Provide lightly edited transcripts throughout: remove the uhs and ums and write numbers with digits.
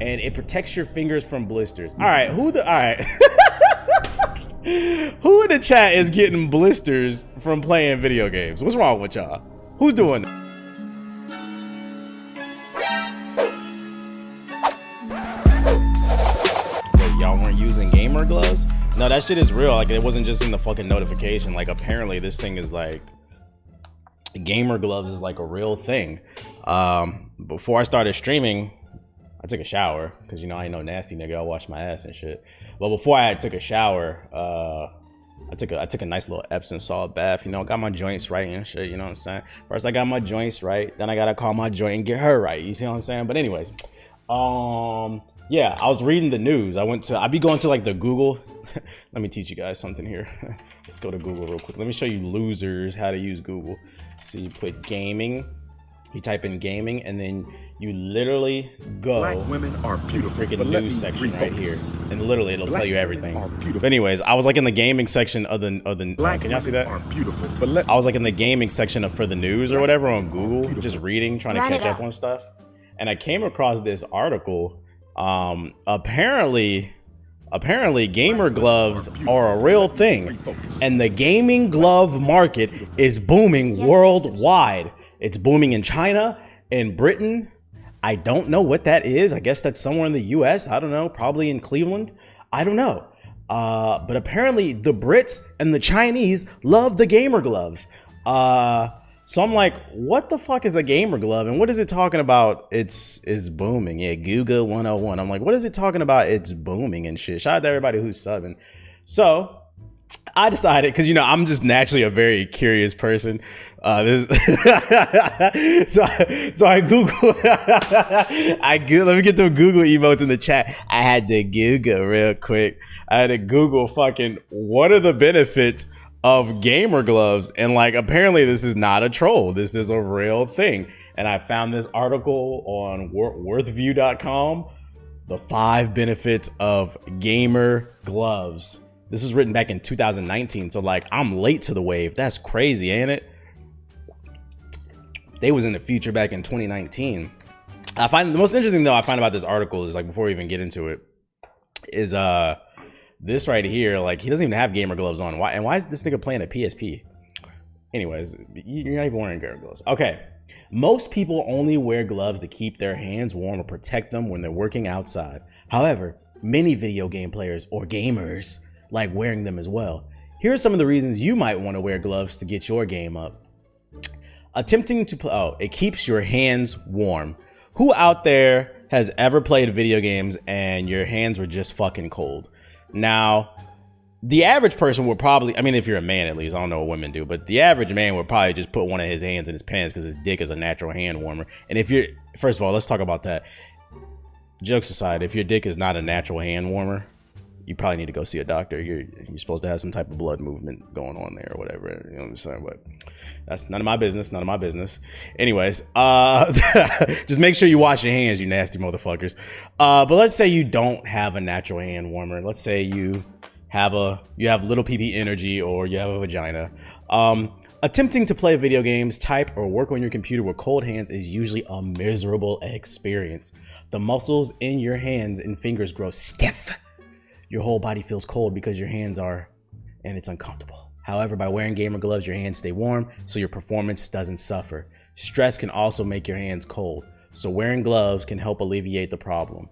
and it protects your fingers from blisters. All right, who in the chat is getting blisters from playing video games? What's wrong with y'all? Who's doing that? Wait, y'all weren't using gamer gloves? No, that shit is real. Like, it wasn't just in the fucking notification. Like, apparently this thing is like, gamer gloves is like a real thing. Before I started streaming, I took a shower because, you know, I ain't no nasty nigga. I wash my ass and shit. But before I took a shower, I took a nice little Epsom salt bath. You know, got my joints right and shit. You know what I'm saying? First, I got my joints right. Then I gotta call my joint and get her right. You see what I'm saying? But anyways, yeah, I was reading the news. I be going to like the Google. Let me teach you guys something here. Let's go to Google real quick. Let me show you losers how to use Google. So you put gaming. You type in gaming, and then you literally go Black women are beautiful, to the freaking news section right here, and literally it'll tell you everything. But anyways, I was like in the gaming section of the can y'all see that? Beautiful, but I was like in the gaming section for the news or whatever on Google, just reading, trying to catch up on stuff, and I came across this article. Apparently gamer gloves are a real thing, and the gaming glove market is booming worldwide. It's booming in China, in Britain. I don't know what that is. I guess that's somewhere in the US. I don't know, probably in Cleveland. I don't know. But apparently the Brits and the Chinese love the gamer gloves. So I'm like, what the fuck is a gamer glove? And what is it talking about? It's booming. Yeah, Google 101. I'm like, what is it talking about? It's booming and shit. Shout out to everybody who's subbing. So I decided, because, you know, I'm just naturally a very curious person. So I Google. Let me get the Google emotes in the chat. I had to Google real quick. I had to Google fucking what are the benefits of gamer gloves, and like apparently this is not a troll. This is a real thing. And I found this article on worthview.com. The 5 benefits of gamer gloves. This was written back in 2019, so like I'm late to the wave. That's crazy, ain't it? They was in the future back in 2019. I find the most interesting though I find about this article is, like, before we even get into it, is this right here. Like, he doesn't even have gamer gloves on. Why is this nigga playing a PSP? Anyways, you're not even wearing gamer gloves. Okay. Most people only wear gloves to keep their hands warm or protect them when they're working outside. However, many video game players or gamers like wearing them as well. Here are some of the reasons you might want to wear gloves to get your game up. Attempting to play, it keeps your hands warm. Who out there has ever played video games and your hands were just fucking cold? Now, the average person would probably, I mean, if you're a man at least, I don't know what women do, but the average man would probably just put one of his hands in his pants because his dick is a natural hand warmer. And if you're, first of all, let's talk about that. Jokes aside, if your dick is not a natural hand warmer, you probably need to go see a doctor. You're supposed to have some type of blood movement going on there or whatever. You know what I'm saying? But that's none of my business. None of my business. Anyways, just make sure you wash your hands, you nasty motherfuckers. But let's say you don't have a natural hand warmer. Let's say you have little PP energy, or you have a vagina. Attempting to play video games, type, or work on your computer with cold hands is usually a miserable experience. The muscles in your hands and fingers grow stiff. Your whole body feels cold because your hands are, and it's uncomfortable. However, by wearing gamer gloves, your hands stay warm, so your performance doesn't suffer. Stress can also make your hands cold, so wearing gloves can help alleviate the problem.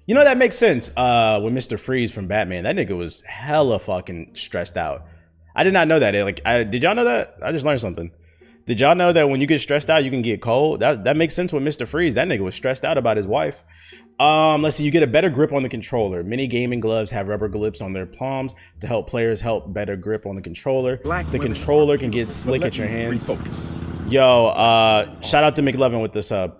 You know, that makes sense. With Mr. Freeze from Batman, that nigga was hella fucking stressed out. I did not know that. Did y'all know that? I just learned something. Did y'all know that when you get stressed out, you can get cold? That makes sense with Mr. Freeze. That nigga was stressed out about his wife. Let's see. You get a better grip on the controller. Many gaming gloves have rubber grips on their palms to help players better grip on the controller. The controller can get slick at your hands. Yo, shout out to McLovin with the sub.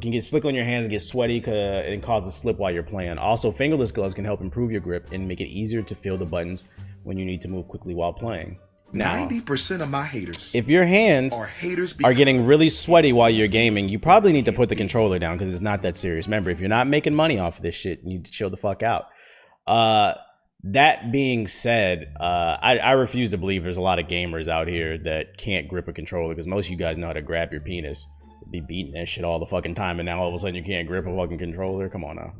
Can get slick on your hands and get sweaty and cause a slip while you're playing. Also, fingerless gloves can help improve your grip and make it easier to feel the buttons when you need to move quickly while playing. Now, 90% of my haters, if your hands are getting really sweaty while you're gaming, you probably need to put the controller down because it's not that serious. Remember, if you're not making money off of this shit, you need to chill the fuck out. That being said, I refuse to believe there's a lot of gamers out here that can't grip a controller, because most of you guys know how to grab your penis Be beating that shit all the fucking time, and now all of a sudden you can't grip a fucking controller. Come on now.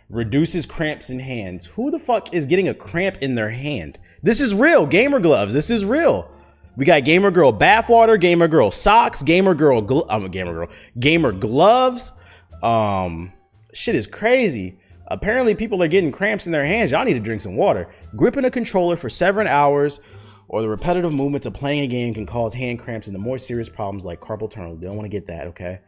Reduces cramps in hands. Who the fuck is getting a cramp in their hand? This is real. Gamer gloves. This is real. We got gamer girl bathwater, gamer girl socks, gamer gloves. Shit is crazy. Apparently people are getting cramps in their hands. Y'all need to drink some water. Gripping a controller for several hours or the repetitive movements of playing a game can cause hand cramps and the more serious problems like carpal tunnel. You don't want to get that, okay?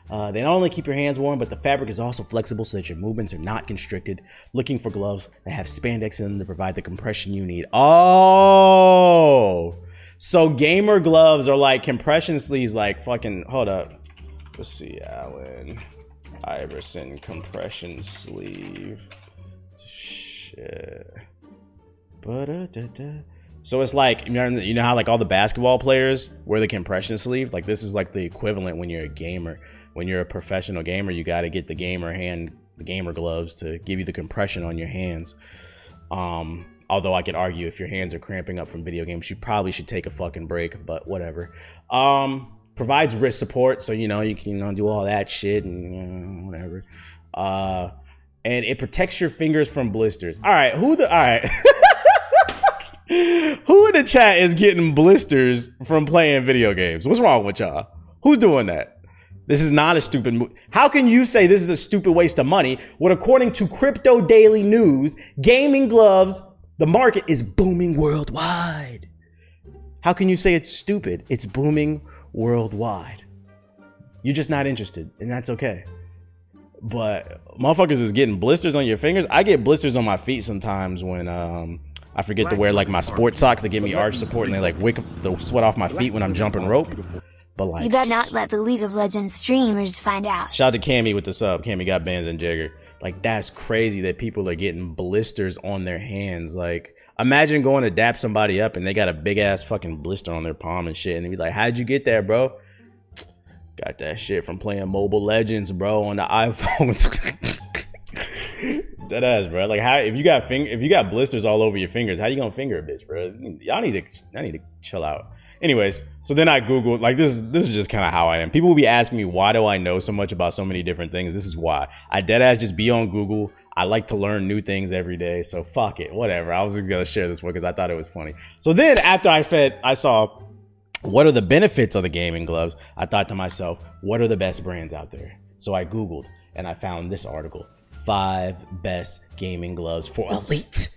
They not only keep your hands warm, but the fabric is also flexible so that your movements are not constricted. Looking for gloves that have spandex in them to provide the compression you need. Oh, so gamer gloves are like compression sleeves, like fucking, hold up. Let's see, Allen Iverson compression sleeve. Shit. So it's like, you know how like all the basketball players wear the compression sleeve? Like this is like the equivalent when you're a gamer. When you're a professional gamer, you got to get the gamer gloves to give you the compression on your hands. Although I could argue if your hands are cramping up from video games, you probably should take a fucking break, but whatever. Provides wrist support, so you know you can do all that shit and whatever. And it protects your fingers from blisters. All right, who in the chat is getting blisters from playing video games? What's wrong with y'all? Who's doing that? This is not a stupid move. How can you say this is a stupid waste of money when, according to Crypto Daily News, gaming gloves, the market is booming worldwide? How can you say it's stupid? It's booming worldwide. You're just not interested, and that's okay. But motherfuckers is getting blisters on your fingers. I get blisters on my feet sometimes when I forget to wear like my sports socks to give me arch support, and they like wick the sweat off my feet when I'm jumping rope. But like, you better not let the League of Legends streamers find out. Shout out to Cammy with the sub. Cammy got bands and Jagger. Like, that's crazy that people are getting blisters on their hands. Like, imagine going to dap somebody up and they got a big ass fucking blister on their palm and shit, and they be like, how'd you get that, bro? Got that shit from playing Mobile Legends, bro, on the iPhone. That ass, bro. Like, how if you got blisters all over your fingers, how you gonna finger a bitch, bro? Y'all need to chill out. Anyways, so then I Googled, like, this is just kind of how I am. People will be asking me, why do I know so much about so many different things? This is why. I deadass just be on Google. I like to learn new things every day. So fuck it, whatever. I was just gonna share this one because I thought it was funny. So then after I saw what are the benefits of the gaming gloves, I thought to myself, what are the best brands out there? So I Googled and I found this article, 5 best gaming gloves for elite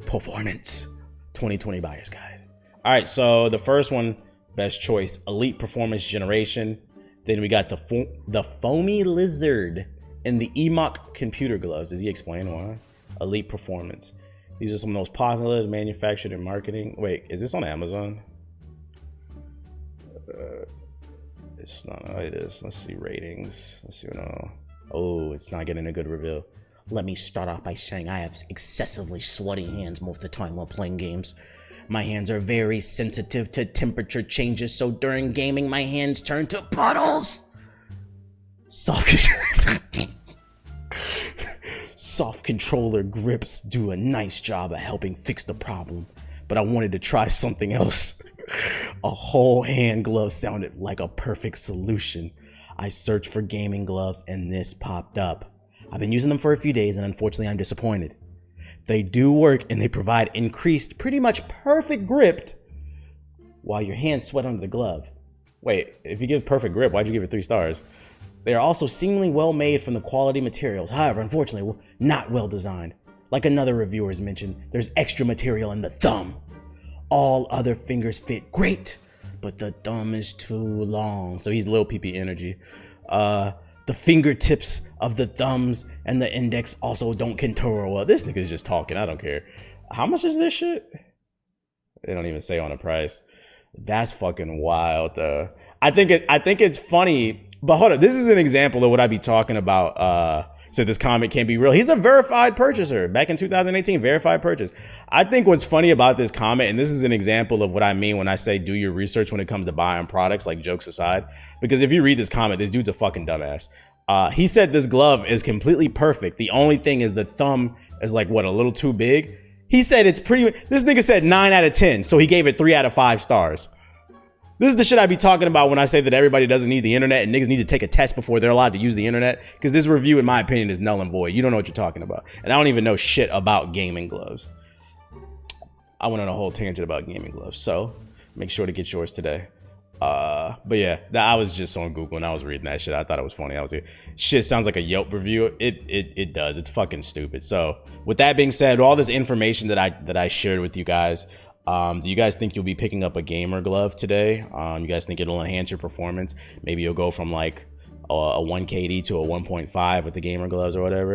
performance, 2020 buyer's guide. All right, so the first one, best choice, Elite Performance Generation. Then we got the Foamy Lizard and the EMOC computer gloves. Does he explain why? Elite Performance. These are some of the most popular manufactured in marketing. Wait, is this on Amazon? It's not. It is. Let's see ratings. Let's see. Oh, it's not getting a good review. Let me start off by saying I have excessively sweaty hands most of the time while playing games. My hands are very sensitive to temperature changes, so during gaming, my hands turn to puddles. Soft controller grips do a nice job of helping fix the problem, but I wanted to try something else. A whole hand glove sounded like a perfect solution. I searched for gaming gloves and this popped up. I've been using them for a few days and unfortunately I'm disappointed. They do work and they provide increased, pretty much perfect grip while your hands sweat under the glove. Wait, if you give perfect grip, why'd you give it 3 stars? They are also seemingly well made from the quality materials. However, unfortunately, not well designed. Like another reviewer has mentioned, there's extra material in the thumb. All other fingers fit great, but the thumb is too long. So he's Lil PP energy. The fingertips of the thumbs and the index also don't contour well. This nigga's just talking. I don't care. How much is this shit? They don't even say on a price. That's fucking wild, though. I think it's funny. But hold up. This is an example of what I be talking about. Said this comment can't be real. He's a verified purchaser. Back in 2018, verified purchase. I think what's funny about this comment, and this is an example of what I mean when I say do your research when it comes to buying products, like jokes aside. Because if you read this comment, this dude's a fucking dumbass. He said this glove is completely perfect. The only thing is the thumb is like, what, a little too big? He said it's pretty, this nigga said 9 out of 10. So he gave it 3 out of 5 stars. This is the shit I be talking about when I say that everybody doesn't need the internet and niggas need to take a test before they're allowed to use the internet. Because this review, in my opinion, is null and void. You don't know what you're talking about. And I don't even know shit about gaming gloves. I went on a whole tangent about gaming gloves. So make sure to get yours today. But yeah, I was just on Google and I was reading that shit. I thought it was funny. I was like, shit sounds like a Yelp review. It does. It's fucking stupid. So with that being said, all this information that I shared with you guys, do you guys think you'll be picking up a gamer glove today? You guys think it'll enhance your performance? Maybe you'll go from like a 1 KD to a 1.5 with the gamer gloves or whatever.